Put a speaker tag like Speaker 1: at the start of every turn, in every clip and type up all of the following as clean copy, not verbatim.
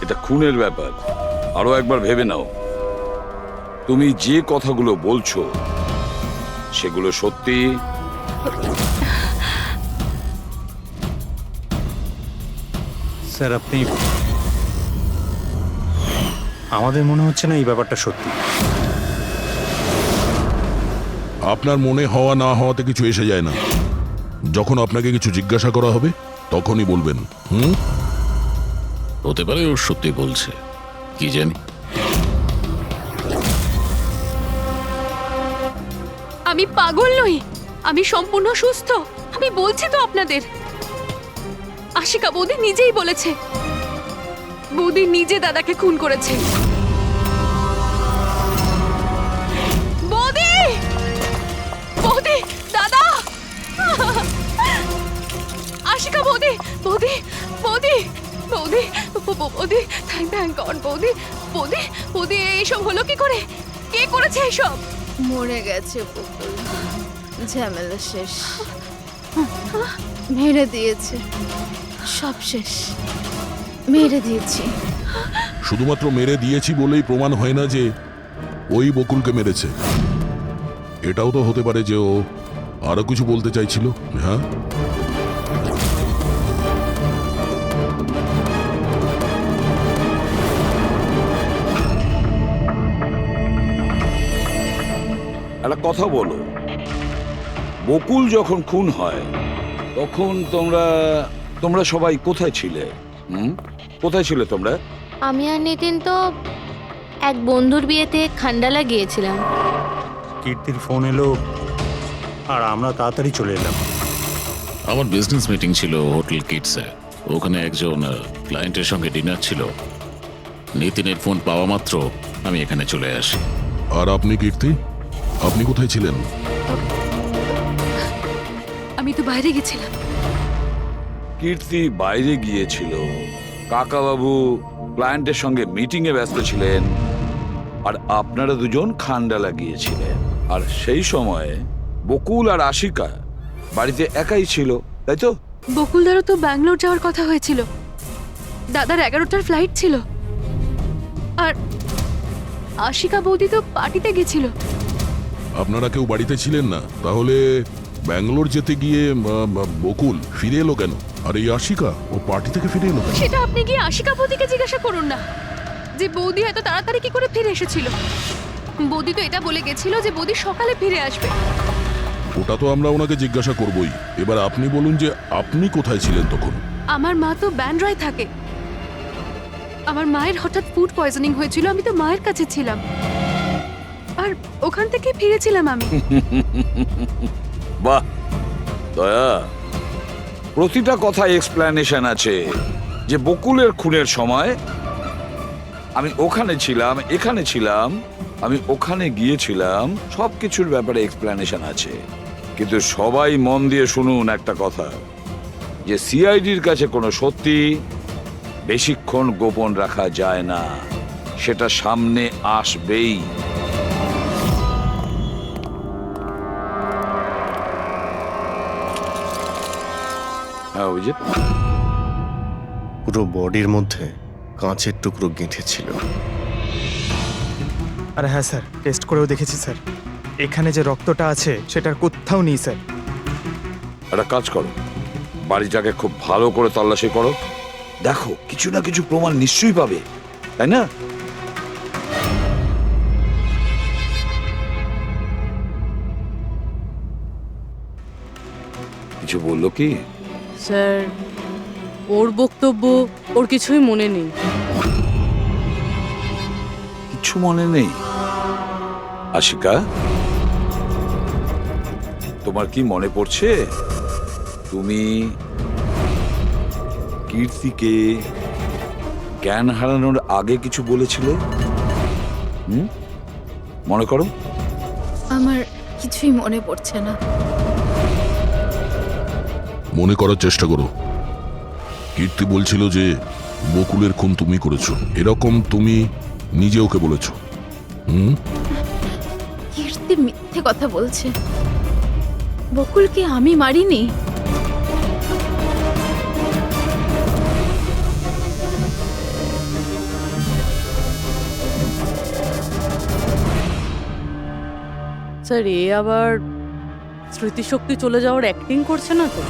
Speaker 1: এটা খুনের ব্যাপার। আরো একবার ভেবে নাও, তুমি যে কথাগুলো বলছো সেগুলো সত্যি?
Speaker 2: স্যার আপনি, আমাদের মনে হচ্ছে না এই ব্যাপারটা সত্যি।
Speaker 3: আপনার মনে হওয়া না হওয়াতে কিছু এসে যায় না। যখন আপনাকে কিছু জিজ্ঞাসা করা হবে তখনই বলবেন।
Speaker 4: হতে পারে ও সত্যি বলছে, কি জানি।
Speaker 5: আমি পাগল নই, আমি সম্পূর্ণ সুস্থ। আমি বলছি তো আপনাদের, আশিকা বৌদি নিজেই বলেছে বৌদি নিজে দাদাকে খুন করেছে। বৌদি, বৌদি, দাদা, আশিকা বৌদি, বৌদি, বৌদি, বৌদি, বৌদি, থ্যাংক গড বৌদি, বৌদি, বৌদি, এইসব হলো কি করে? কে করেছে এইসব?
Speaker 6: মরে গেছে বকুল, ঝামেলা শেষ, মেরে দিয়েছে, সব শেষ, মেরে দিয়েছি।
Speaker 3: শুধুমাত্র মেরে দিয়েছি বলেই প্রমাণ হয় না যে ওই বকুলকে মেরেছে। এটাও তো হতে পারে যে ও আরো কিছু বলতে চাইছিল। হ্যাঁ,
Speaker 1: একটা কথা বলো, বকুল যখন খুন হয় তখন তোমরা সবাই কোথায় ছিলে? কোথায় ছিলে তোমরা?
Speaker 7: আমি আর নিতিন তো এক বন্ধুর বিয়েতে খান্ডালা গিয়েছিলাম।
Speaker 2: কীর্তির ফোন এলো আর আমরা তাড়াতাড়ি চলে এলাম।
Speaker 4: আমার বিজনেস মিটিং ছিল হোটেল কিটসে। ওখানে একজন ক্লায়েন্টের সঙ্গে ডিনার ছিল। নিতিনের ফোন পাওয়া মাত্র আমি এখানে চলে আসি।
Speaker 3: আর আপনি কীর্তি, আপনি কোথায় ছিলেন?
Speaker 5: আমি তো বাইরে গেছিলাম।
Speaker 1: কীর্তি বাইরে গিয়েছিল, কাকাবাবু ক্লায়েন্টের সঙ্গে মিটিং এ ব্যস্ত ছিলেন, আর আপনারা দুজন খান্ডালা গিয়েছিলেন। আর সেই সময় বকুল আর আশিকা বাড়িতে একাই ছিল, তাই তো?
Speaker 5: বকুলদারও তো ব্যাঙ্গালোর যাওয়ার কথা হয়েছিল, দাদার 11টার ফ্লাইট ছিল, আর আশিকা বৌদি তো পার্টিতে গেছিল।
Speaker 3: আপনারা কেউ বাড়িতে ছিলেন না? তাহলে ব্যাঙ্গালোর যেতে গিয়ে বকুল ফিরে এলো কেন? আর এই আশিকা ও পার্টি থেকে ফিরে এলো কেন?
Speaker 5: সেটা আপনি গিয়ে আশিকা বৌদিকে জিজ্ঞাসা করুন না, যে বৌদি এত তাড়াতাড়ি কি করে ফিরে এসেছিল। বৌদি তো এটা বলে গেছিল যে বৌদি সকালে ফিরে আসবে।
Speaker 3: ওটা তো আমরা ওনাকে জিজ্ঞাসা করবই। এবার আপনি বলুন যে আপনি কোথায় ছিলেন তখন?
Speaker 5: আমার মা তো ব্যান্ড্রায় থাকে, আমার মায়ের হঠাৎ ফুড পয়জনিং হয়েছিল, আমি তো মায়ের কাছে ছিলাম, আর ওখান থেকে ফিরেছিলাম আমি।
Speaker 1: বাহ দয়া, প্রতিটা কথা এক্সপ্লেনেশন আছে। যে বকুলের খুনের সময় আমি ওখানে ছিলাম, এখানে ছিলাম, আমি ওখানে গিয়েছিলাম, সবকিছুর ব্যাপারে এক্সপ্লেনেশন আছে। কিন্তু সবাই মন দিয়ে শুনুন একটা কথা, যে সিআইডির কাছে কোনো সত্যি বেশিক্ষণ গোপন রাখা যায় না, সেটা সামনে আসবেই। হ্যাঁ, অভিজিৎ,
Speaker 8: পুরো বডির মধ্যে কাঁচের টুকরো গেঁথে ছিল।
Speaker 9: আরে হ্যাঁ স্যার, টেস্ট করেও দেখেছি স্যার, এখানে যে রক্তটা আছে সেটার কোথাও নেই স্যার।
Speaker 1: একটা কাজ করো, বাড়িটাকে খুব ভালো করে তল্লাশি করো, দেখো কিছু না কিছু প্রমাণ নিশ্চয়ই পাবে, তাই না? কিছু বললো কি?
Speaker 10: স্যার, ওর বক্তব্য ওর কিছুই মনে নেই।
Speaker 1: কিছু মনে নেই? আশিকা, তোমার কি মনে পড়ছে তুমি কীর্তিকে জ্ঞান হারানোর আগে কিছু বলেছিলে? মনে করো।
Speaker 6: আমার কিছুই মনে পড়ছে না।
Speaker 3: মনে করার চেষ্টা করো। কীর্তি বলছিল যে বকুলের খুন তুমি করেছো, এরকম তুমি নিজে ওকে বলেছো।
Speaker 6: কীর্তি মিথ্যে কথা বলছে, বকুলকে আমি মারিনি।
Speaker 10: স্যার এ আবার স্মৃতিশক্তি চলে যাওয়ার অ্যাক্টিং করছে না তো?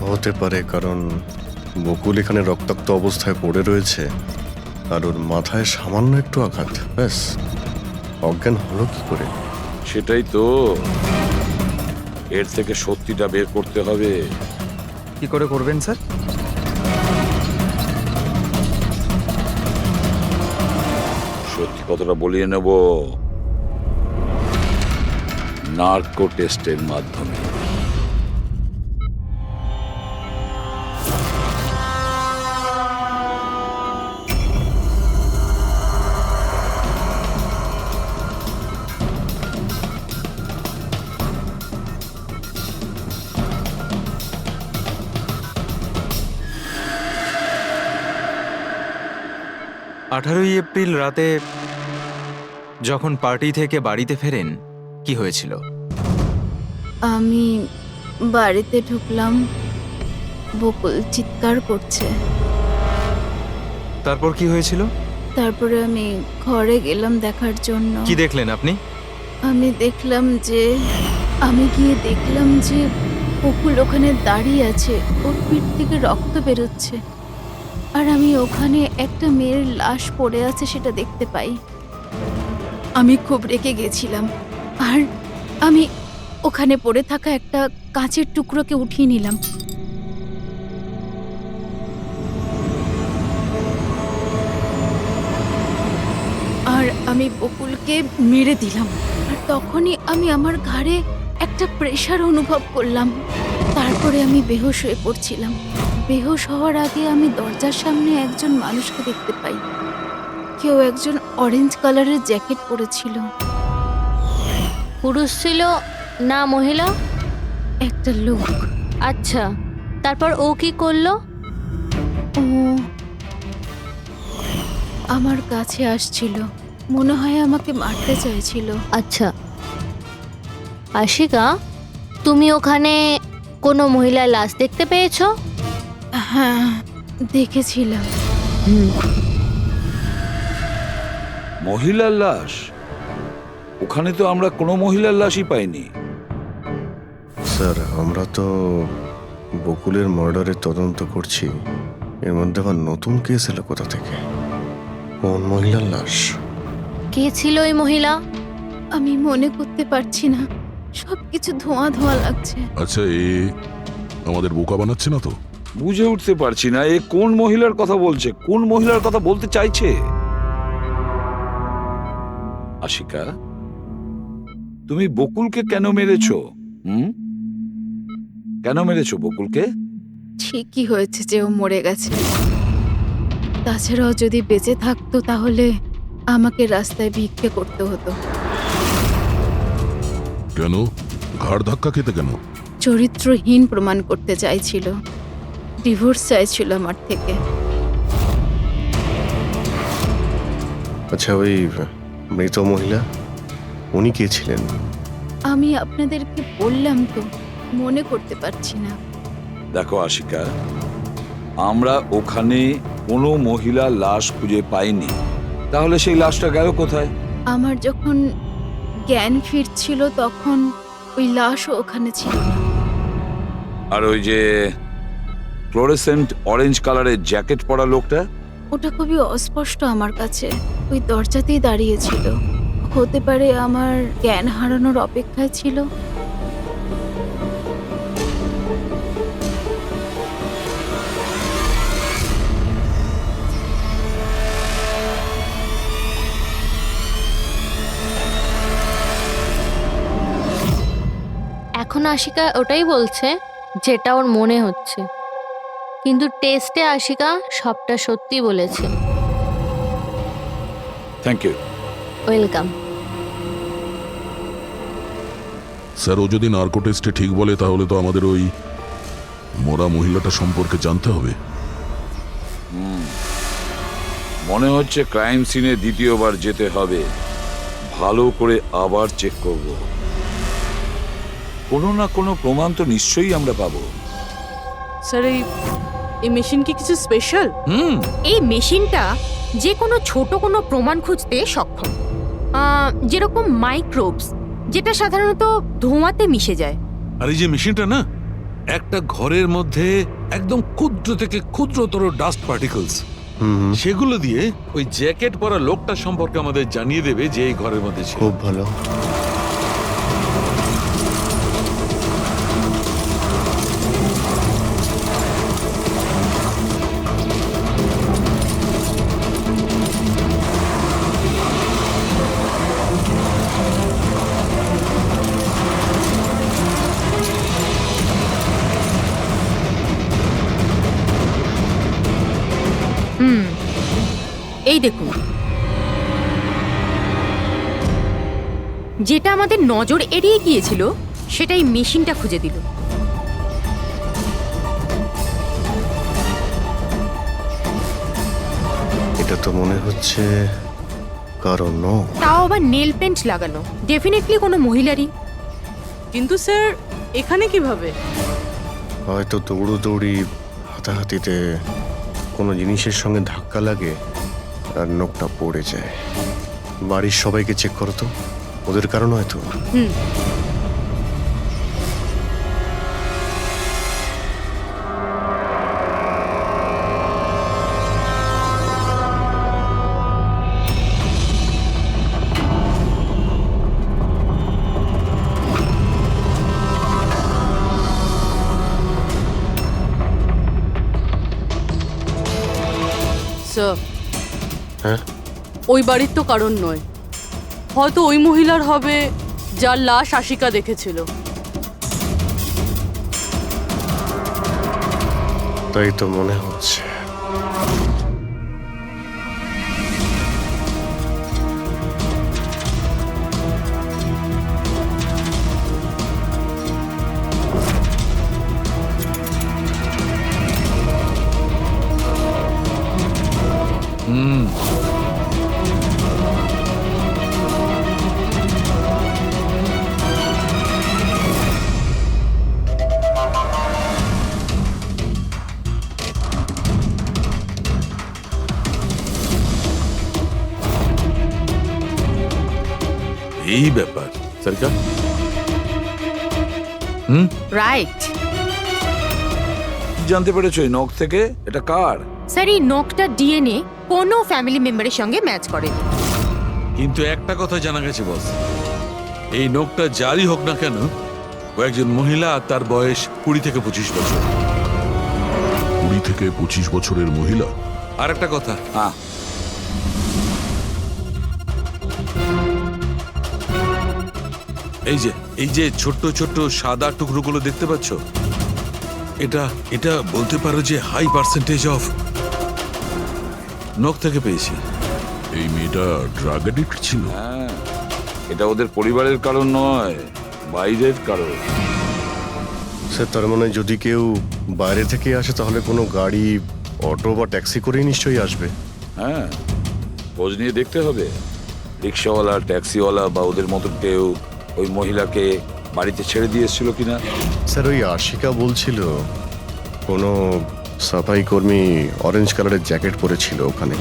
Speaker 8: হতে পারে, কারণ বকুল এখানে রক্তাক্ত অবস্থায় পড়ে রয়েছে আর ওর মাথায় সামান্য একটু আঘাত, ব্যাস অজ্ঞান হলো কি করে?
Speaker 1: সেটাই তো, এর থেকে সত্যিটা বের করতে হবে।
Speaker 9: কি করে করবেন স্যার?
Speaker 1: সত্যি কথাটা বলিয়ে নেব নার্কো টেস্টের মাধ্যমে।
Speaker 9: আঠারোই এপ্রিল রাতে যখন পার্টি থেকে বাড়িতে ফেরেন, কি হয়েছিল?
Speaker 6: আমি বাড়িতে ঢুকলাম, বকুল চিৎকার করছে।
Speaker 9: তারপর কি হয়েছিল?
Speaker 6: তারপরে আমি ঘরে গেলাম দেখার জন্য।
Speaker 9: কি দেখলেন আপনি?
Speaker 6: আমি গিয়ে দেখলাম যে বকুল ওখানে দাঁড়িয়ে আছে, ওর পিঠ থেকে রক্ত বেরোচ্ছে, আর আমি ওখানে একটা মেয়ের লাশ পড়ে আছে সেটা দেখতে পাই। আমি খুব রেগে গেছিলাম, আর আমি ওখানে পড়ে থাকা একটা কাঁচের টুকরোকে উঠিয়ে নিলাম। আর আমি বকুলকে মেরে দিলাম, আর তখনই আমি আমার ঘাড়ে একটা প্রেশার অনুভব করলাম। তারপরে আমি বেহুশ হয়ে পড়ছিলাম। বেহুশ হওয়ার আগে আমি দরজার সামনে একজন মানুষকে দেখতে পাই। কেউ একজন অরেঞ্জ কালারের জ্যাকেট পরেছিল।
Speaker 7: পুরুষ ছিল না মহিলা?
Speaker 6: একটা লোক।
Speaker 7: আচ্ছা, তারপর ও কি করলো?
Speaker 6: ও আমার কাছে আসছিল, মনে হয় আমাকে মারতে চাইছিল।
Speaker 7: আচ্ছা আশিকা, তুমি ওখানে কোনো মহিলার লাশ দেখতে পেয়েছো?
Speaker 6: হ্যাঁ, দেখেছিলাম।
Speaker 1: মহিলার লাশ? ওখানে তো আমরা কোনো মহিলার লাশই পাইনি।
Speaker 8: স্যার, আমরা তো বকুলের মার্ডারের তদন্ত করছি, এর মধ্যে আবার নতুন কেস এলো কোথা থেকে? কোন মহিলার লাশ?
Speaker 7: কে ছিল ওই মহিলা?
Speaker 6: আমি মনে করতে পারছি না, সবকিছু ধোঁয়া ধোঁয়া লাগছে।
Speaker 3: আচ্ছা, এ আমাদের বোকা বানাচ্ছে না তো?
Speaker 1: বুঝে উঠতে পারছি না এ কোন মহিলার কথা বলছে, কোন মহিলার কথা বলতে চাইছে। আশিকা, তুমি বকুলকে কেন মেরেছো? কেন মেরেছো বকুলকে?
Speaker 6: ঠিকই হয়েছে যে ও মরে গেছে। তাছাড়াও যদি বেঁচে থাকতো তাহলে আমাকে রাস্তায় ভিক্ষে করতে হতো।
Speaker 3: কেন? ঘাড় ধাক্কা খেতে কেন?
Speaker 6: চরিত্রহীন প্রমাণ করতে চাইছিল, ডিভোর্স চাইছিল আমার থেকে।
Speaker 8: আচ্ছা, ওই মৃত মহিলা, উনি কে ছিলেন?
Speaker 6: আমি আপনাদেরকে বললাম তো, মনে করতে পারছি না।
Speaker 1: দেখো আশিকা, আমরা ওখানে কোনো মহিলা লাশ খুঁজে পাইনি, তাহলে সেই লাশটা গেল কোথায়?
Speaker 6: আমার যখন জ্ঞান ফিরছিল তখন ওই লাশও ওখানে ছিল না।
Speaker 1: আর ওই যে ফ্লোরেসেন্ট অরেঞ্জ কালারের জ্যাকেট পরা লোকটা?
Speaker 6: ওটা খুবই অস্পষ্ট আমার কাছে, ওই দরজাতেই দাঁড়িয়েছিল। হতে পারে আমার জ্ঞান হারানোর অপেক্ষায় ছিল।
Speaker 7: এখন আশিকা ওটাই বলছে যেটা ওর মনে হচ্ছে, কিন্তু টেস্টে আশিকা সবটা সত্যি বলেছে।
Speaker 1: Thank you.
Speaker 7: ওয়েলকাম।
Speaker 3: স্যার, ও যদি নার্কো টেস্টে ঠিক বলে তাহলে তো আমাদের ওই মরা মহিলাটা সম্পর্কে জানতে হবে।
Speaker 1: মনে হচ্ছে ক্রাইম সিনে দ্বিতীয়বার যেতে হবে, ভালো করে আবার চেক করব। কোনো না কোনো প্রমাণ তো নিশ্চয়ই আমরা পাবো।
Speaker 10: স্যার এই মেশিন কি কিছু স্পেশাল?
Speaker 11: এই মেশিনটা যে কোনো ছোট কোনো প্রমাণ খুঁজতে সক্ষম। যেরকম মাইক্রোবস, যেটা সাধারণত ধোঁয়াতে মিশে যায়।
Speaker 12: আর এই যে মেশিনটা না, একটা ঘরের মধ্যে একদম ক্ষুদ্র থেকে ক্ষুদ্রতর ডাস্ট পার্টিকলস, সেগুলো দিয়ে ওই জ্যাকেট পরা লোকটা সম্পর্কে আমাদের জানিয়ে দেবে যে এই ঘরের মধ্যে ছিল।
Speaker 8: খুব ভালো।
Speaker 11: এই দেখুন, যেটা আমাদের নজর এড়িয়ে গিয়েছিল সেটাই মেশিনটা খুঁজে দিল।
Speaker 8: এটা তো মনে হচ্ছে কারণ নখ।
Speaker 11: তাও আবার নেল পেন্ট লাগানো, ডেফিনেটলি কোনো মহিলারই।
Speaker 10: কিন্তু স্যার এখানে কিভাবে?
Speaker 8: হয়তো দৌড়োদৌড়ি, হাতাহাতিতে কোনো জিনিসের সঙ্গে ধাক্কা লাগে আর নখটা পড়ে যায়। বাড়ির সবাইকে চেক করো তো, ওদের কারণ হয়তো।
Speaker 10: স্যার
Speaker 8: হ্যাঁ,
Speaker 10: ওই বাড়ির তো কারণ নয়, হয়তো ওই মহিলার হবে যার লাশ আশিকা দেখেছিল।
Speaker 8: তাই তো মনে হচ্ছে।
Speaker 12: এই ব্যাপার সরকার।
Speaker 11: রাইট
Speaker 1: কি জানতে পেরেছো এই নখ থেকে? এটা কার?
Speaker 11: স্যার, এই নখটা ডিএনএ কোনো ফ্যামিলি মেম্বারের সঙ্গে ম্যাচ করেনি।
Speaker 12: কিন্তু একটা কথা জানা গেছে বস, এই নোকটা যারই হোক না কেন, ও একজন মহিলা আর তার বয়স 20 থেকে 25 বছর।
Speaker 3: 20 থেকে 25 বছরের মহিলা?
Speaker 12: আর একটা কথা,
Speaker 1: হ্যাঁ,
Speaker 12: এই যে ছোট্ট ছোট্ট সাদা টুকরোগুলো দেখতে পাচ্ছ, এটা বলতে পারো যে হাই পার্সেন্টেজ অফ নখ থেকে পেয়েছি।
Speaker 3: এই মেয়েটা ড্রাগ অ্যাডিক্ট ছিল?
Speaker 1: হ্যাঁ, এটা ওদের পরিবারের কারণ নয়, বাইরের কারণ।
Speaker 8: স্যার, তার মানে যদি কেউ বাইরে থেকে আসে তাহলে কোনো গাড়ি, অটো বা ট্যাক্সি করেই নিশ্চয়ই আসবে।
Speaker 1: হ্যাঁ, খোঁজ নিয়ে দেখতে হবে রিক্সাওয়ালা, ট্যাক্সিওয়ালা বা ওদের মতো কেউ ওই মহিলাকে বাড়িতে ছেড়ে দিয়ে এসেছিল কিনা।
Speaker 8: স্যার, ওই আশিকা বলছিল কোনো সাফাই কর্মী অরেঞ্জ কালারের জ্যাকেট পরেছিল ওখানে।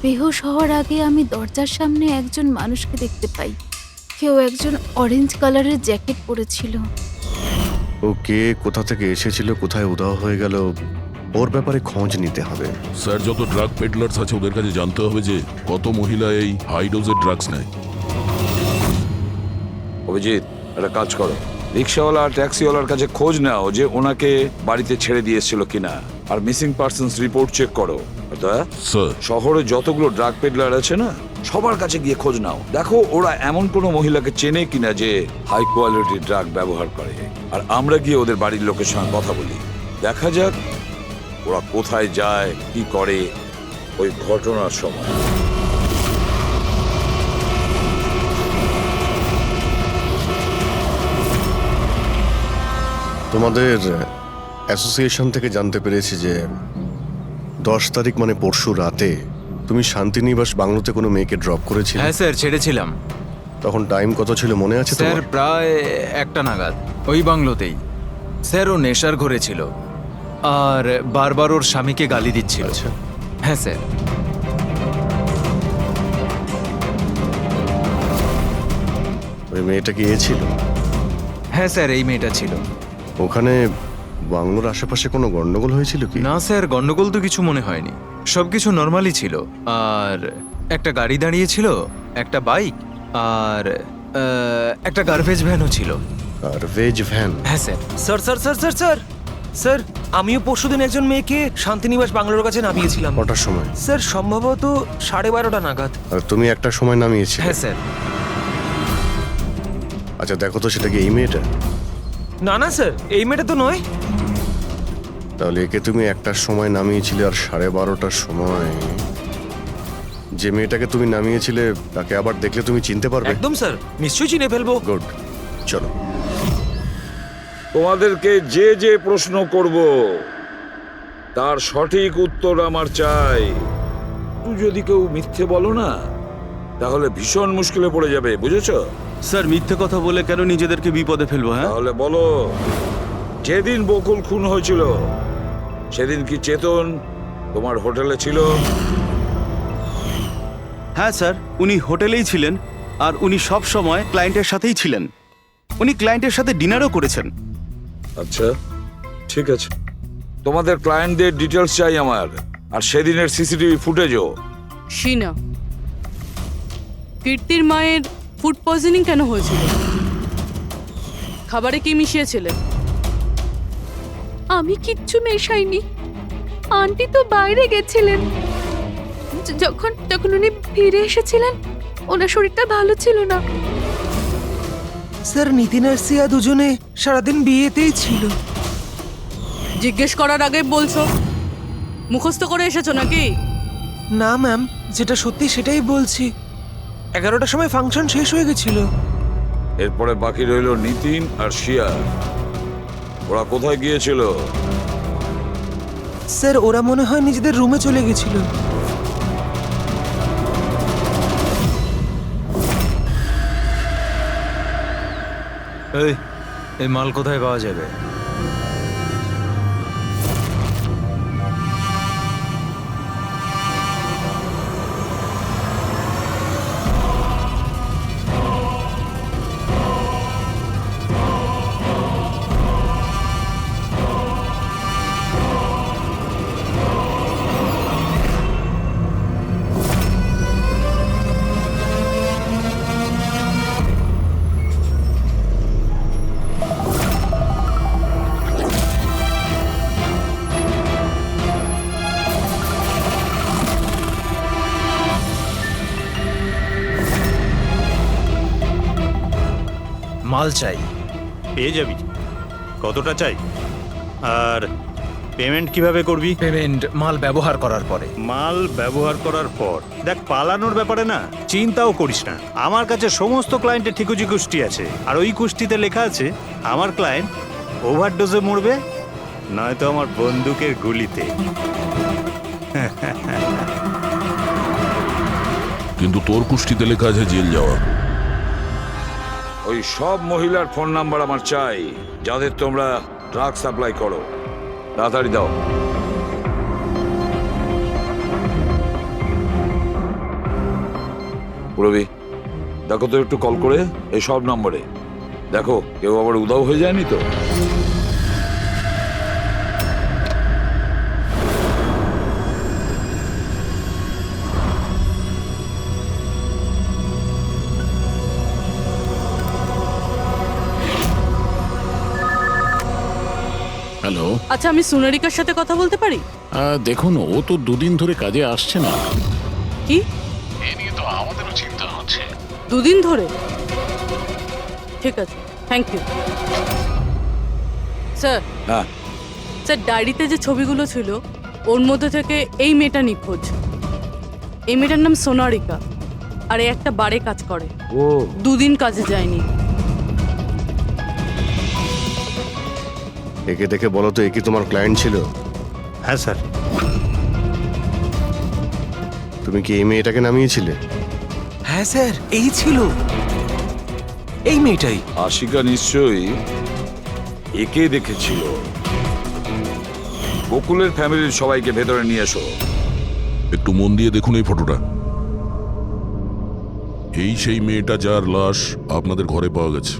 Speaker 6: বেহুশ হওয়ার আগে আমি দরজার সামনে একজন মানুষকে দেখতে পাই, কেউ একজন অরেঞ্জ কালারের জ্যাকেট পরেছিল।
Speaker 8: ও কে, কোথা থেকে এসেছিল, কোথায় উধাও হয়ে গেল, ওর ব্যাপারে খোঁজ নিতে হবে।
Speaker 3: স্যার, যত ড্রাগ পেডলার্স আছে ওদের কাছে জানতে হবে যে কত মহিলা এই হাই ডোজের ড্রাগস নেয়।
Speaker 1: অভিজিৎ, একটা কাজ করো, রিক্সাওয়ালা আর ট্যাক্সিওয়ালার কাছে খোঁজ নাও যে ওনাকে বাড়িতে ছেড়ে দিয়ে এসেছিল কিনা, আর মিসিং পার্সনস রিপোর্ট চেক করো।
Speaker 3: স্যার,
Speaker 1: শহরে যতগুলো ড্রাগ পেডলার আছে না, সবার কাছে গিয়ে খোঁজ নাও, দেখো ওরা এমন কোনো মহিলাকে চেনে কিনা যে হাই কোয়ালিটি ড্রাগ ব্যবহার করে। আর আমরা গিয়ে ওদের বাড়ির লোকের সঙ্গে কথা বলি, দেখা যাক ওরা কোথায় যায়, কি করে ওই ঘটনার সময়।
Speaker 8: তোমাদের অ্যাসোসিয়েশন থেকে জানতে পেরেছি যে 10 তারিখ মানে পরশু রাতে তুমি শান্তিনিবাস বাংলোতে কোনো মেয়েকে ড্রপ করেছিলে।
Speaker 9: হ্যাঁ স্যার, ছেড়েছিলাম।
Speaker 8: তখন টাইম কত ছিল মনে আছে
Speaker 9: স্যার,
Speaker 8: তোমার?
Speaker 9: প্রায় 1টা নাগাদ, ওই বাংলোতেই। স্যার, ও নেশার ঘরে ছিল আর বারবার ওর স্বামীকে গালি দিচ্ছিল।
Speaker 8: আচ্ছা,
Speaker 9: হ্যাঁ স্যার।
Speaker 8: ওই মেয়েটা কি এ ছিল?
Speaker 9: হ্যাঁ স্যার, এই মেয়েটা ছিল।
Speaker 8: ওখানে বাংলোর আশেপাশে কোনো গন্ডগোল হয়েছিল কি?
Speaker 9: না স্যার, গন্ডগোল তো কিছু মনে হয়নি, সবকিছু নর্মালি ছিল। আর একটা গাড়ি দাঁড়িয়ে ছিল, একটা বাইক, আর একটা গার্বেজ ভ্যানও ছিল।
Speaker 8: Garbage van?
Speaker 9: হ্যাঁ sir.
Speaker 13: Sir sir sir sir sir sir, আমিও পরশুদিন একজন মেয়েকে শান্তিনিবাস বাংলোর কাছে নামিয়েছিলাম।
Speaker 8: কটার সময়?
Speaker 13: স্যার সম্ভবত 12:30 নাগাদ।
Speaker 8: আর তুমি একটা সময় নামিয়েছিলে?
Speaker 13: হ্যাঁ স্যার।
Speaker 8: আচ্ছা দেখো তো, সেটা কি এই মেয়েটা?
Speaker 13: না না স্যার, এই মেয়েটা তো নয়।
Speaker 8: তাহলে একে তুমি একটার সময় নামিয়েছিলে, আর 12:30টার সময় যে মেয়েটাকে তুমি নামিয়েছিলে তাকে আবার দেখলে তুমি চিনতে পারবে?
Speaker 13: একদম স্যার, নিশ্চয়ই চিনে ফেলবো।
Speaker 8: গুড, চলো।
Speaker 1: তোমাদেরকে যে যে প্রশ্ন করব তার সঠিক উত্তর আমার চাই। তুই যদি কেউ মিথ্যে বলো না, তাহলে ভীষণ মুশকিলে পড়ে যাবে, বুঝেছো?
Speaker 14: স্যার, মিথ্যে কথা বলে কেন নিজেদেরকে বিপদে ফেলবো? হ্যাঁ,
Speaker 1: তাহলে বলো, যেদিন বকুল খুন হয়েছিল সেদিন কি চেতন তোমার হোটেলে ছিল?
Speaker 14: হ্যাঁ স্যার, উনি হোটেলেই ছিলেন, আর উনি সব সময় ক্লায়েন্টের সাথেই ছিলেন। উনি ক্লায়েন্টের সাথে ডিনারও করেছেন।
Speaker 1: আচ্ছা, ঠিক আছে। তোমাদের ক্লায়েন্টদের ডিটেলস চাই আমার, আর সেদিনের সিসিটিভি ফুটেজও।
Speaker 10: শিনা, কীর্তির মায়ের ফুড পয়জনিং কেন হয়েছিল? খাবারে কি মিশিয়েছিলে?
Speaker 5: আমি কিচ্ছু মেশাইনি। আন্টি তো বাইরে গেছিলেন। যখন তখন উনি ফিরে এসেছিলেন, ওনার শরীরটা ভালো ছিল না।
Speaker 13: স্যার, নিতিন আর সিয়া দুজনে সারাদিন বিয়েতেই ছিল।
Speaker 10: জিজ্ঞেস করার আগে বলছো, মুখস্থ করে এসেছো নাকি?
Speaker 13: না ম্যাম, যেটা সত্যি সেটাই বলছি। 11টার সময় ফাংশন শেষ হয়ে গেছিল।
Speaker 1: এরপরে বাকি রইল নিতিন আর শিয়া। ওরা কোথায় গিয়েছিল?
Speaker 13: স্যার, ওরা মনে হয় নিজেদের রুমে চলে গেছিল।
Speaker 9: এই মাল কোথায় পাওয়া যাবে? মাল চাই।
Speaker 2: পেয়ে যাবি। কতটা চাই? আর পেমেন্ট কিভাবে করবি?
Speaker 9: পেমেন্ট মাল ব্যবহার করার পরে।
Speaker 2: মাল ব্যবহার করার পর দেখ, পালানোর ব্যাপারে না চিন্তাও করিস না। আমার কাছে সমস্ত ক্লায়েন্টের ঠিকুজি কুষ্টি আছে, আর ওই কুষ্টিতে লেখা আছে আমার ক্লায়েন্ট ওভারডোজে মরবে, নয়তো আমার বন্দুকের গুলিতে।
Speaker 3: কিন্তু তোর কুষ্টিতে লেখা আছে জেল যাওয়া।
Speaker 1: ওই সব মহিলার ফোন নাম্বার আমার চাই, যাদের তোমরা ড্রাগ সাপ্লাই করো। তাড়াতাড়ি দাও। পুরবি, দেখো তো একটু কল করে এই সব নম্বরে। দেখো কেউ আবার উধাও হয়ে যায়নি তো।
Speaker 4: হ্যালো।
Speaker 10: আচ্ছা, আমি সোনারিকার সাথে কথা বলতে পারি?
Speaker 4: দেখুন, ও তো দুদিন ধরে কাজে আসছে না।
Speaker 10: কি?
Speaker 4: এ নিয়ে তো আমাদেরও চিন্তা হচ্ছে।
Speaker 10: দুদিন ধরে? ঠিক আছে, থ্যাংক ইউ স্যার।
Speaker 1: হ্যাঁ
Speaker 10: স্যার, ডায়েরিতে যে ছবিগুলো ছিল ওর মধ্যে থেকে এই মেয়েটা নিখোঁজ। এই মেয়েটার নাম সোনারিকা, আর এ একটা বারে কাজ করে।
Speaker 1: ও,
Speaker 10: দুদিন কাজে যায়নি।
Speaker 8: একে দেখে বলো তো, এ কি তোমার ক্লায়েন্ট ছিল?
Speaker 2: হ্যাঁ স্যার।
Speaker 8: তুমি কি এই মেয়েটাকে নামিয়েছিলে?
Speaker 13: হ্যাঁ স্যার, এই ছিল, এই মেয়েটাই।
Speaker 1: আশিকা নিশ্চয়ই একে দেখেছিল। বকুলের ফ্যামিলির সবাইকে ভেতরে নিয়ে এসো।
Speaker 3: একটু মন দিয়ে দেখুন এই ফটোটা। এই সেই মেয়েটা যার লাশ আপনাদের ঘরে পাওয়া গেছে।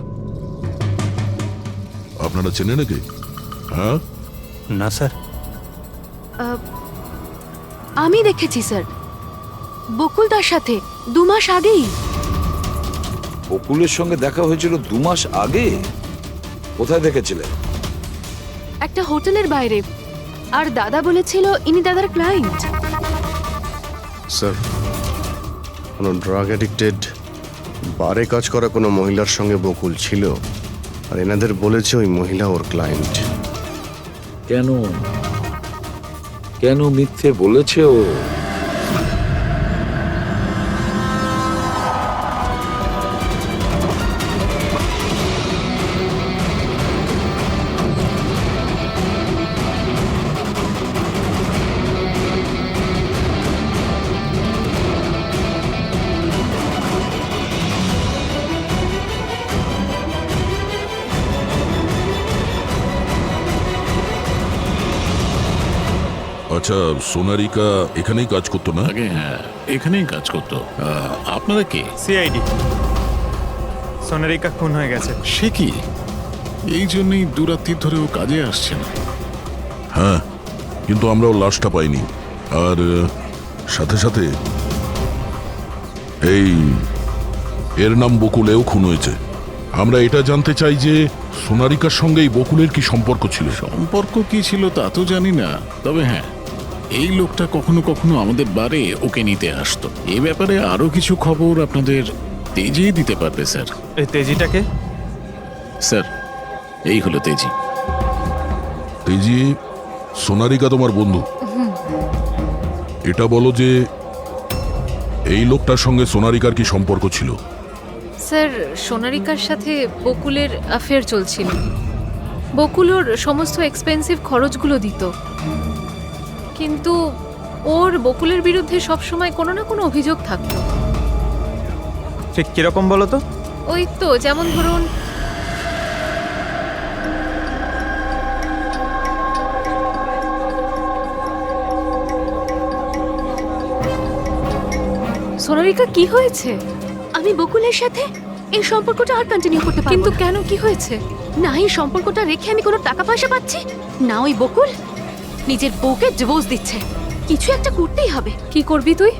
Speaker 3: আপনারা চেনেন নাকি? হ্যাঁ,
Speaker 2: না স্যার।
Speaker 5: আমি দেখেছি স্যার, বকুল তার সাথে 2 মাস আগেই।
Speaker 1: বকুলের সঙ্গে দেখা হয়েছিল 2 মাস আগে? কোথায় দেখেছিলেন?
Speaker 5: একটা হোটেলের বাইরে। আর দাদা বলেছিল ইনি দাদার ক্লায়েন্ট।
Speaker 8: স্যার, কোনো ড্রাগ অ্যাডিক্টেড বারে কাজ করা কোনো মহিলার সঙ্গে বকুল ছিল, আর এনাদের বলেছে ওই মহিলা ওর ক্লায়েন্ট।
Speaker 1: কেন কেন মিথ্যে বলেছে ও?
Speaker 3: আচ্ছা, সোনারিকা এখানেই কাজ করতো না?
Speaker 4: আগে হ্যাঁ, এখানেই কাজ করতো। আপনারা কে?
Speaker 9: সিআইডি। সোনারিকা খুন হয়ে গেছে।
Speaker 4: সে কি? এই জন্যই দুরাত্রির ধরেও কাজে আসছে না।
Speaker 3: হ্যাঁ, কিন্তু আমরাও লাশটা পাইনি। আর সাথে সাথে এই এর নাম বকুলেও খুন হয়েছে। আমরা এটা জানতে চাই যে সোনারিকার সঙ্গে এই বকুলের কি সম্পর্ক ছিল?
Speaker 4: সম্পর্ক কি ছিল তা তো জানি না, তবে হ্যাঁ, এই লোকটা কখনো কখনো আমাদের বারে ওকে নিতে আসতো। এই ব্যাপারে আরো কিছু খবর আপনাদের তেজি দিতে পারবে স্যার।
Speaker 9: এই তেজিটাকে?
Speaker 4: স্যার, এই হলো তেজি।
Speaker 3: তেজি, সোনারিকা তোমার বন্ধু। এটা বলো যে এই লোকটার সঙ্গে সোনারিকার কি সম্পর্ক ছিল?
Speaker 6: স্যার, সোনারিকার সাথে বকুলের অ্যাফেয়ার চলছিল। বকুল ওর সমস্ত এক্সপেন্সিভ খরচগুলো দিত, কিন্তু ওর বকুলের বিরুদ্ধে সবসময় কোনো না কোনো অভিযোগ থাকতো।
Speaker 9: ঠিক কিরকম বলো তো?
Speaker 6: ওই তো, যেমন ধরুন সোনারিকা, কি হয়েছে?
Speaker 5: আমি বকুলের সাথে এই সম্পর্কটা আর কন্টিনিউ করতে পারবো
Speaker 6: কিন্তু
Speaker 5: না।
Speaker 6: কেন, কি হয়েছে?
Speaker 5: না এই সম্পর্কটা রেখে আমি কোনো টাকা পয়সা পাচ্ছি না, ওই বকুল নিজের বউকে ডিভোর্স দিচ্ছে। কিছু একটা করতেই হবে।
Speaker 6: কি করবি তুই?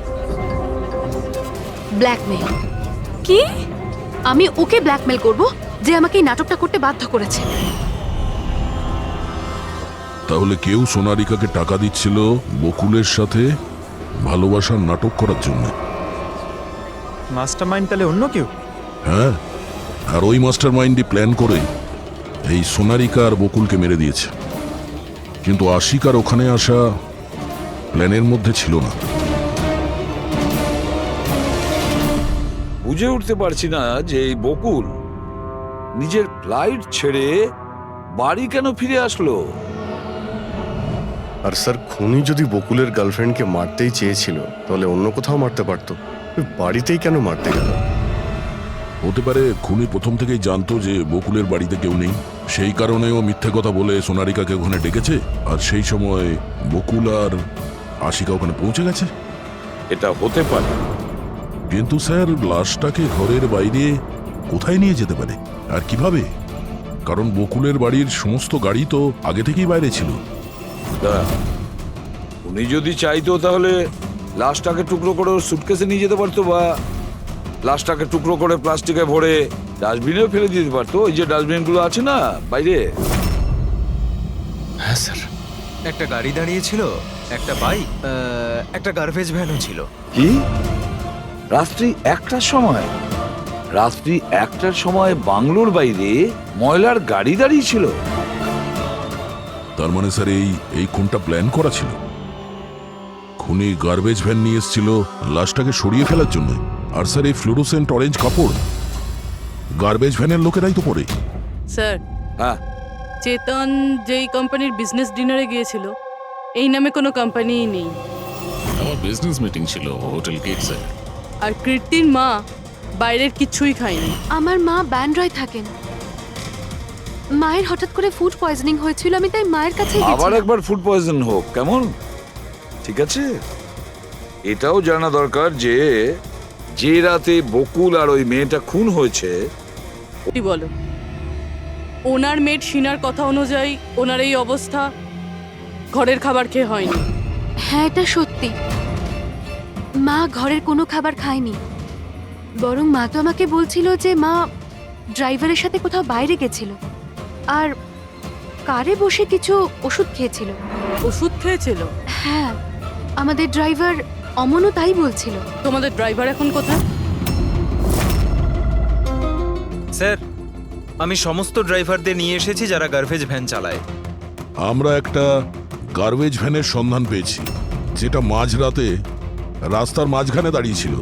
Speaker 5: ব্ল্যাকমেল। কি? আমি ওকে ব্ল্যাকমেল করব যে আমাকে এই নাটকটা করতে বাধ্য করেছে।
Speaker 3: তাহলে কেউ সোনারিকাকে টাকা দিচ্ছিল বকুলের সাথে ভালোবাসার নাটক করার জন্য?
Speaker 9: মাস্টারমাইন্ড তাহলে অন্য কেউ?
Speaker 3: হ্যাঁ, আর ওই মাস্টার মাইন্ডই প্ল্যান করে এই সোনারিকা আর বকুলকে মেরে দিয়েছে। কিন্তু আশিকার ওখানে আসা প্ল্যানের মধ্যে ছিল না।
Speaker 1: বুঝে উঠতে পারছি না যে এই বকুল নিজের ফ্লাইট ছেড়ে বাড়ি কেন ফিরে আসলো।
Speaker 8: আর স্যার, খুনি যদি বকুলের গার্লফ্রেন্ডকে মারতেই চেয়েছিল, তাহলে অন্য কোথাও মারতে পারতো। ওই বাড়িতেই কেন মারতে গেল?
Speaker 3: হতে পারে খুনি প্রথম থেকেই জানতো যে বকুলের বাড়িতে কেউ নেই, সেই কারণেও মিথ্যে কথা বলে সোনারিকাকে ওখানে ডেকেছে, আর সেই সময় বকুল আর আশিকা ওখানে পৌঁছে গেছে।
Speaker 1: এটা হতে পারে,
Speaker 3: কিন্তু স্যার, লাশটাকে ঘরের বাইরে কোথায় নিয়ে যেতে পারে আর কিভাবে? কারণ বকুলের বাড়ির সমস্ত গাড়ি তো আগে থেকেই বাইরে ছিল।
Speaker 1: উনি যদি চাইতো তাহলে লাশটাকে টুকরো করে ওর সুটকেসে নিয়ে যেতে পারতো, বা লাশটাকে টুকরো করে প্লাস্টিকে ভরে ডাস্টবিনেও ফেলে দিতে পারতো। ওই যে ডাস্টবিনগুলো আছে না বাইরে।
Speaker 8: হ্যাঁ স্যার।
Speaker 9: একটা গাড়ি দাঁড়িয়েছিল, একটা বাইক, একটা গার্বেজ ভ্যানও ছিল।
Speaker 1: কি? রাত্রি 1টার সময়? রাত্রি 1টার সময় বাংলোর বাইরে ময়লার গাড়ি দাঁড়িয়ে ছিল?
Speaker 3: তার মানে স্যার এই খুনটা প্ল্যান করা ছিল। খুনি গার্বেজ ভ্যান নিয়ে এসেছিল লাশটাকে সরিয়ে ফেলার জন্য। আর স্যার, এই ফ্লুরোসেন্ট অরেঞ্জ কাপড় গার্বেজ ভ্যানের লোকেরাই তো পরে।
Speaker 10: স্যার,
Speaker 1: হ্যাঁ,
Speaker 10: চেতন যেই কোম্পানির বিজনেস ডিনারে গিয়েছিল, এই নামে কোনো কোম্পানিই নেই।
Speaker 4: আমার বিজনেস মিটিং ছিল হোটেল কিটসে।
Speaker 10: আর কীর্তির মা বাইরের কিছুই খায়নি।
Speaker 5: আমার মা ব্যান্ড্রয় থাকেন। মায়ের হঠাৎ করে ফুড পয়জনিং হয়েছিল, আমি তাই মায়ের কাছে
Speaker 1: আবার একবার ফুড পয়জন হোক কেমন? ঠিক আছে, এটাও জানা দরকার যে যে রাতে বকুল আর ওই মেয়েটা খুন হয়েছে,
Speaker 10: কি বলো? ওনার মেড সিনার কথা অনুযায়ী ওনার এই অবস্থা ঘরের খাবার খেয়ে হয়নি।
Speaker 5: হ্যাঁ, এটা সত্যি। মা ঘরের কোনো খাবার খায়নি, বরং মা তো আমাকে বলছিল যে মা ড্রাইভারের সাথে কোথাও বাইরে গেছিল আর কারে বসে কিছু ওষুধ খেয়েছিল।
Speaker 10: ওষুধ খেয়েছিল?
Speaker 5: হ্যাঁ, আমাদের ড্রাইভার অমনও তাই বলছিল।
Speaker 10: তোমাদের ড্রাইভার এখন কোথায়?
Speaker 9: স্যার, আমি সমস্ত ড্রাইভারদের নিয়ে এসেছি যারা গার্বেজ ভ্যান চালায়।
Speaker 3: আমরা একটা গার্বেজ ভ্যানের সন্ধান পেয়েছি, যেটা মাঝরাতে রাস্তার মাঝখানে দাঁড়িয়েছিল,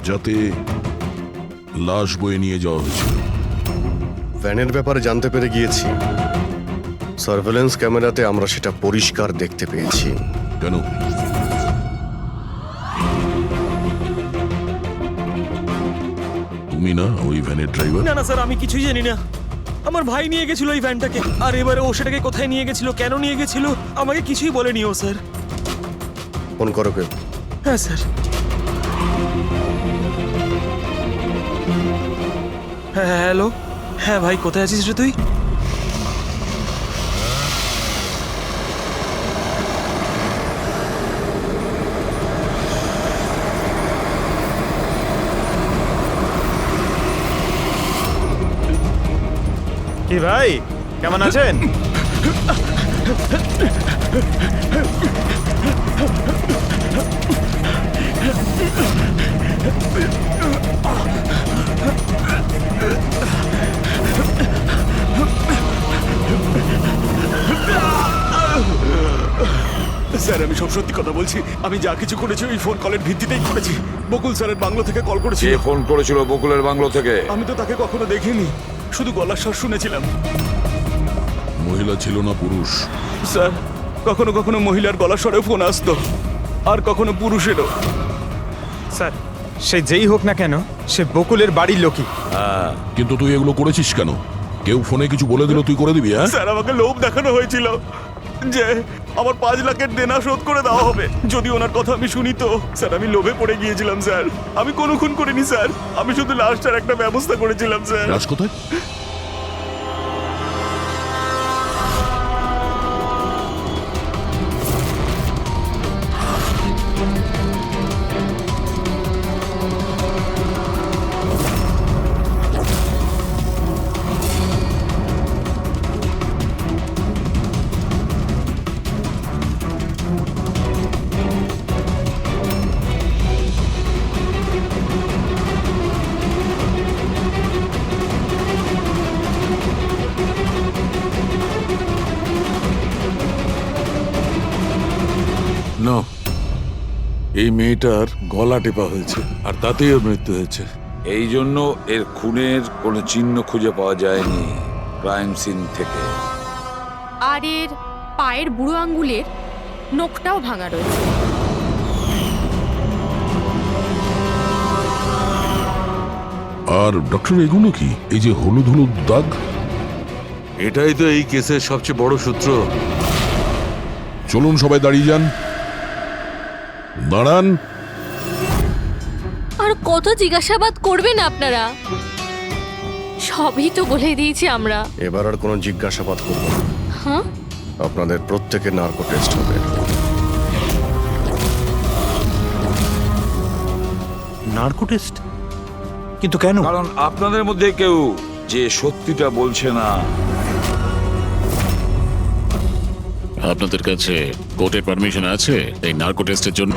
Speaker 3: যাতে লাশ বয়ে নিয়ে যাওয়া হয়েছিল।
Speaker 8: ভ্যানের ব্যাপারে জানতে পেরে গিয়েছি। সার্ভেলেন্স ক্যামেরাতে আমরা সেটা পরিষ্কার দেখতে পেয়েছি।
Speaker 3: কেন? তুমি না ওই ভ্যানের ড্রাইভার?
Speaker 13: না না স্যার, আমি কিছুই জানি না। আমার ভাই নিয়ে গেছিল ওই ভ্যানটাকে, আর এবারে ও সেটাকে কোথায় নিয়ে গেছিল, কেন নিয়ে গেছিল, আমাকে কিছুই বলেনি ও স্যার।
Speaker 8: ফোন করো কেউ?
Speaker 13: হ্যাঁ স্যার। হ্যাঁ হ্যালো, হ্যাঁ ভাই কোথায় আছিস রে তুই?
Speaker 2: কি ভাই, কেমন আছেন?
Speaker 14: স্যার, আমি সব সত্যি কথা বলছি। আমি যা কিছু করেছি ওই ফোন কলের ভিত্তিতেই করেছি। বকুল স্যারের বাংলো থেকে কল করেছিল।
Speaker 1: কে ফোন করেছিল বকুলের বাংলো থেকে?
Speaker 14: আমি তো তাকে কখনো দেখিনি, শুধু গলার স্বর শুনেছিলাম।
Speaker 3: মহিলা ছিল না পুরুষ?
Speaker 14: স্যার, কখনো কখনো মহিলার গলার স্বরেও ফোন আসতো, আর কখনো পুরুষেরও।
Speaker 2: স্যার, সে যেই হোক না কেন, সে বকুলের বাড়ির লোকই।
Speaker 3: কিন্তু তুই এগুলো করেছিস কেন? কেউ ফোনে কিছু বলে দিল তুই করে দিবি? হ্যাঁ
Speaker 14: স্যার, আমাকে লোভ দেখানো হয়েছিল যে আমার 5 লাখের দেনা শোধ করে দেওয়া হবে যদি ওনার কথা আমি শুনি। তো স্যার, আমি লোভে পড়ে গিয়েছিলাম স্যার। আমি কোনো খুন করিনি স্যার, আমি শুধু লাশটার একটা ব্যবস্থা করেছিলাম স্যার।
Speaker 3: লাশ কোথায়?
Speaker 12: না, এই মেয়েটার গলা টেপা হয়েছে আর তাতেই ওর মৃত্যু হয়েছে।
Speaker 1: এই জন্য এর খুনের কোনো চিহ্ন খুঁজে পাওয়া যায়নি ক্রাইম সিন থেকে।
Speaker 11: আর এর পায়ের বুড়ো আঙ্গুলের নখটাও ভাঙা রয়েছে।
Speaker 3: আর ডক্টর, এগুলো কি? এই যে হলুদ হলুদ দাগ?
Speaker 12: এটাই তো এই কেসের সবচেয়ে বড় সূত্র।
Speaker 3: চলুন সবাই দাঁড়িয়ে যান। দাঁড়ান।
Speaker 7: আর কত জিজ্ঞাসাবাদ করবেন আপনারা? সবই তো বলে দিয়েছি আমরা।
Speaker 8: এবার আর কোনো জিজ্ঞাসাবাদ করব না।
Speaker 7: হ্যাঁ,
Speaker 8: আপনাদের প্রত্যেকের নার্কো টেস্ট হবে।
Speaker 2: Narco test? কিন্তু কেন?
Speaker 1: কারণ আপনাদের মধ্যে কেউ যে সত্যিটা বলছে না।
Speaker 4: আপনাদের কাছে কোর্টের পারমিশন আছে এই নার্কো টেস্টের জন্য?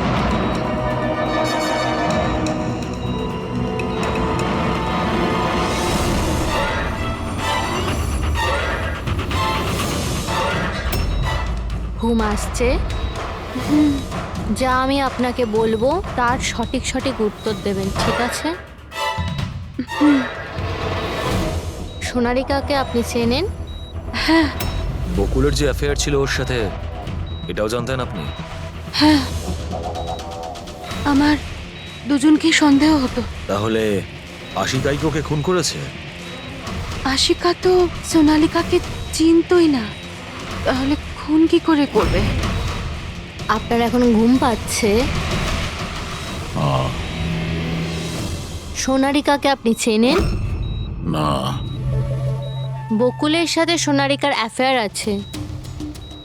Speaker 7: ঘুম আসছে? যা আমি আপনাকে বলবো তার সঠিক সঠিক উত্তর দেবেন, ঠিক আছে? সোনারিকাকে আপনি চেনেন?
Speaker 5: হ্যাঁ
Speaker 9: বকুলের যে অ্যাফেয়ার ছিল ওর সাথে, এটাও জানতেন আপনি?
Speaker 5: হ্যাঁ, আমার দুজনকেই সন্দেহ হতো।
Speaker 9: তাহলে আশিকাই ওকে খুন করেছে?
Speaker 5: আশিকা তো সোনালিকাকে চিনতই না, তাহলে খুন কি করে করবে?
Speaker 7: আপনার এখন ঘুম পাচ্ছে? সোনারিকাকে আপনি চেনেন?
Speaker 4: না।
Speaker 7: বকুলের সাথে সোনারিকার অ্যাফেয়ার আছে,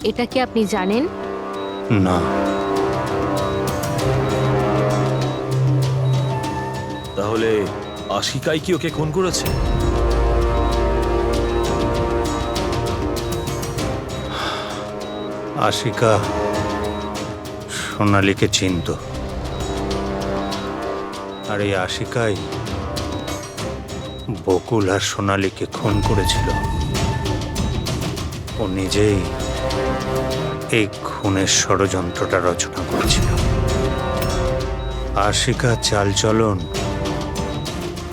Speaker 7: এটা কি আপনি জানেন?
Speaker 2: না।
Speaker 13: তাহলে আশিকাই কি ওকে খুন করেছে?
Speaker 2: আশিকা সোনালীকে চিনত, আর এই আশিকাই বকুল আর সোনালীকে খুন করেছিল। ও নিজেই এই খুনের ষড়যন্ত্রটা রচনা করেছিল। আশিকা চালচলন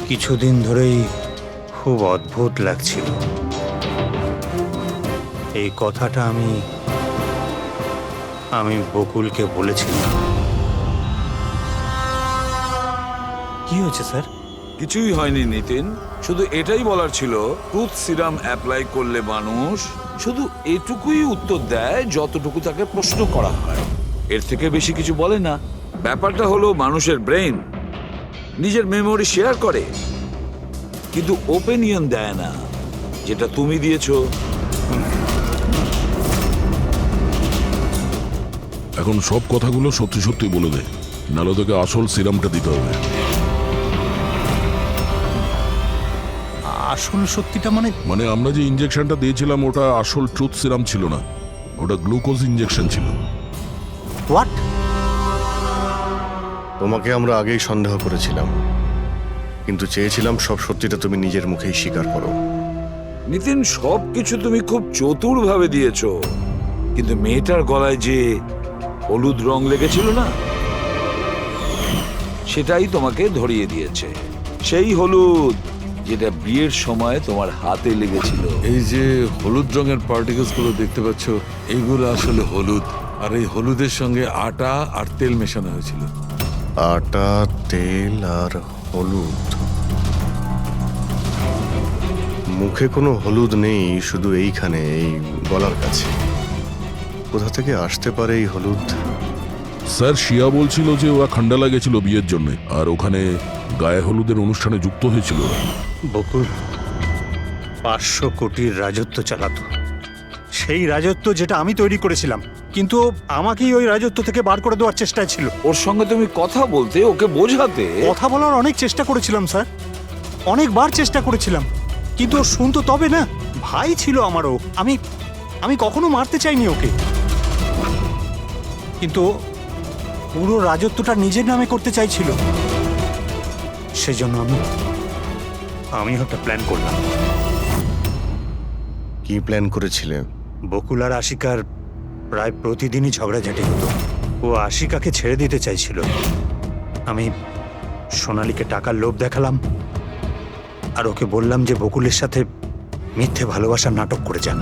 Speaker 2: কিছুদিন ধরেই খুব অদ্ভুত লাগছিল। এই কথাটা আমি বকুলকে বলেছিলাম। কি হয়েছে স্যার?
Speaker 1: কিছুই হয়নি নিতিন, শুধু এটাই বলার ছিল টুথ সিরাম অ্যাপ্লাই করলে মানুষ শুধু এটুকুই উত্তর দেয় যতটুকু তাকে প্রশ্ন করা হয়, এর থেকে বেশি কিছু বলে না। ব্যাপারটা হলো মানুষের ব্রেন নিজের মেমোরি শেয়ার করে, কিন্তু ওপিনিয়ন দেয় না, যেটা তুমি দিয়েছো।
Speaker 3: এখন সব কথাগুলো সত্যি সত্যি বলে দে, নাহলে তোকে আসল সিরামটা দিতে হবে।
Speaker 2: আসল সত্যিটা
Speaker 3: মানে আমরা যে ইঞ্জেকশনটা দিয়েছিলাম ওটা আসল ট্রুথ সিরাম ছিল না, ওটা গ্লুকোজ ইঞ্জেকশন ছিল।
Speaker 2: হোয়াট?
Speaker 8: তোমাকে আমরা আগেই সন্দেহ করেছিলাম, কিন্তু চেয়েছিলাম সব সত্যিটা তুমি নিজের মুখেই স্বীকার করো।
Speaker 1: নিতিন, সবকিছু তুমি খুব চতুর ভাবে দিয়েছো, কিন্তু মেয়েটার গলায় যে হলুদ রং লেগেছিল না, সেটাই তোমাকে ধরিয়ে দিয়েছে। সেই হলুদ যেটা বিয়ের সময় তোমার হাতে লেগেছিল।
Speaker 12: এই যে হলুদ রঙের পার্টিকেলস গুলো দেখতে পাচ্ছ, এইগুলো আসলে হলুদ, আর এই হলুদের সঙ্গে আটা আর তেল মেশানো হয়েছিল।
Speaker 8: আটা, তেল আর হলুদ। মুখে কোনো হলুদ নেই, শুধু এইখানে, এই গলার কাছে। কোথা থেকে আসতে পারে এই হলুদ?
Speaker 3: স্যার শিয়া বলছিল যে ওরা খান্ডালা গেছিল বিয়ের জন্য, আর ওখানে গায়ে হলুদের অনুষ্ঠানে যুক্ত হয়েছিল ওরা।
Speaker 2: বকুল 500 কোটির রাজত্ব চালাতো, সেই রাজত্ব যেটা আমি তৈরি করেছিলাম, কিন্তু আমাকেই ওই রাজত্ব থেকে বার করে দেওয়ার চেষ্টায় ছিল।
Speaker 1: ওর সঙ্গে তুমি কথা বলতে, ওকে বোঝাতে।
Speaker 2: কথা বলার অনেক চেষ্টা করেছিলাম স্যার, অনেকবার চেষ্টা করেছিলাম, কিন্তু ও শুনতো তবে না। ভাই ছিল আমারও, আমি কখনো মারতে চাইনি ওকে, কিন্তু পুরো রাজত্বটা নিজের নামে করতে চাইছিল। সেজন্য আমি একটা প্ল্যান করলাম।
Speaker 8: কি প্ল্যান করেছিলে?
Speaker 2: বকুল আর আশিকার প্রায় প্রতিদিনই ঝগড়াঝাটি হতো। ও আশিকাকে ছেড়ে দিতে চাইছিল। আমি সোনালীকে টাকার লোভ দেখালাম, আর ওকে বললাম যে বকুলের সাথে মিথ্যে ভালোবাসার নাটক করে যাক,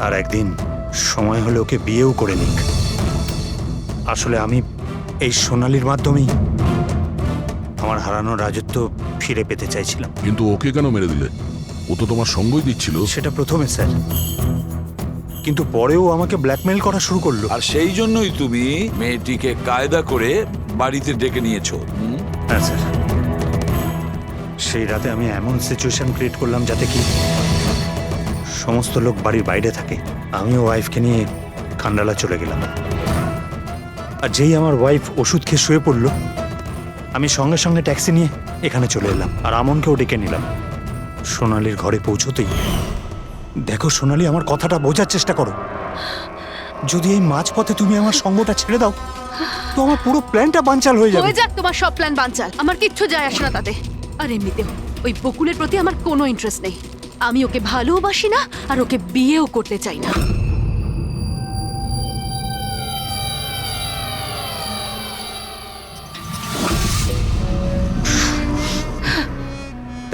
Speaker 2: আর একদিন সময় হলে ওকে বিয়েও করে নিক। আসলে আমি এই সোনালীর মাধ্যমেই আমার হারানো রাজত্ব ফিরে পেতে চাইছিলাম।
Speaker 3: কিন্তু ওকে কেন মেরে দিলে? ও তো তোমার সঙ্গই দিচ্ছিল।
Speaker 2: সেটা প্রথমে স্যার, কিন্তু পরেও আমাকে ব্ল্যাকমেল করা শুরু করলো।
Speaker 1: আর সেই জন্যই তুমি মেয়েটিকে কায়দা করে বাড়িতে ডেকে নিয়েছো।
Speaker 2: হ্যাঁ স্যার, সেই রাতে আমি এমন সিচুয়েশন ক্রিয়েট করলাম যাতে কি সমস্ত লোক বাড়ির বাইরে থাকে। আমিও ওয়াইফকে নিয়ে খান্ডালা চলে গেলাম, আর যেই আমার ওয়াইফ ওষুধ খেয়ে শুয়ে পড়লো, আমি সঙ্গে সঙ্গে ট্যাক্সি নিয়ে এখানে চলে এলাম, আর আমনকেও ডেকে নিলাম। সোনালীর ঘরে পৌঁছতেই, দেখো সোনালী, আমার কথাটা বোঝার চেষ্টা করো। যদি এই মাঝপথে তুমি আমার সঙ্গটা ছেড়ে দাও, তো আমার পুরো প্ল্যানটা বানচাল হয়ে যাবে।
Speaker 5: হয়ে যাক তোমার সব প্ল্যান বানচাল, আমার কিচ্ছু যায় আসে না তাতে। আর এমনিতেও ওই বকুলের প্রতি আমার কোনো ইন্টারেস্ট নেই। আমি ওকে ভালোবাসি না, আর ওকে বিয়েও করতে চাই না।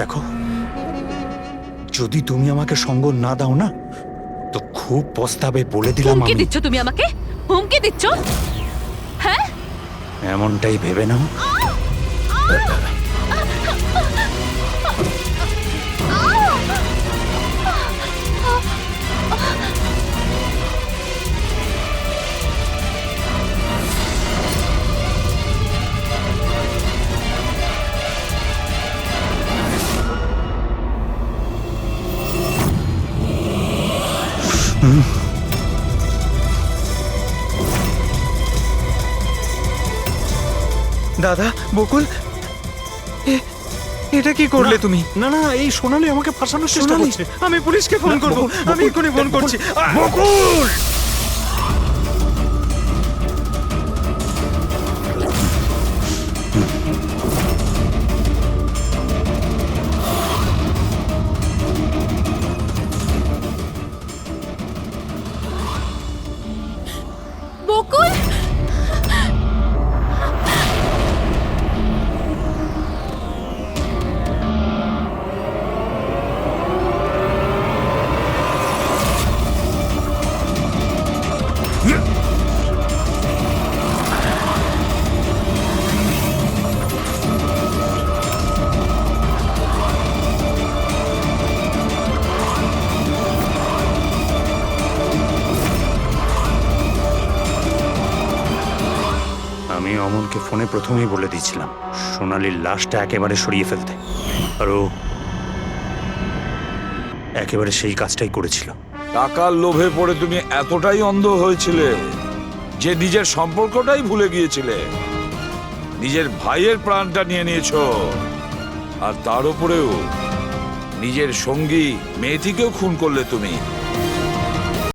Speaker 2: দেখো, যদি তুমি আমাকে সঙ্গ না দাও না, তো খুব পস্তাবে, বলে দিলাম।
Speaker 5: হুমকি
Speaker 2: আমি
Speaker 5: দিচ্ছ তুমি আমাকে? হুমকি দিচ্ছ? হ্যাঁ,
Speaker 2: এমনটাই ভেবে নাও।
Speaker 9: দাদা বকুল এটা কি করলে তুমি?
Speaker 2: না না, এই সোনালি আমাকে ফাঁসানোর চেষ্টা
Speaker 9: সোনালি?
Speaker 2: করছে।
Speaker 9: আমি পুলিশকে ফোন করব, আমি এক্ষুনি ফোন করছি।
Speaker 2: বকুল!
Speaker 6: বকুল
Speaker 2: আমি অমলকে ফোনে প্রথমেই বলে দিয়েছিলাম সোনালির লাশটা একেবারে সরিয়ে ফেলতে, আর ও একেবারে সেই কাজটাই করেছিল।
Speaker 1: টাকার লোভে পড়ে তুমি এতটাই অন্ধ হয়েছিলে যে নিজের সম্পর্কটাই ভুলে গিয়েছিলে, নিজের ভাইয়ের প্রাণটা নিয়ে নিয়েছো, আর তার উপরেও নিজের সঙ্গী মেয়েটিকেও খুন করলে তুমি।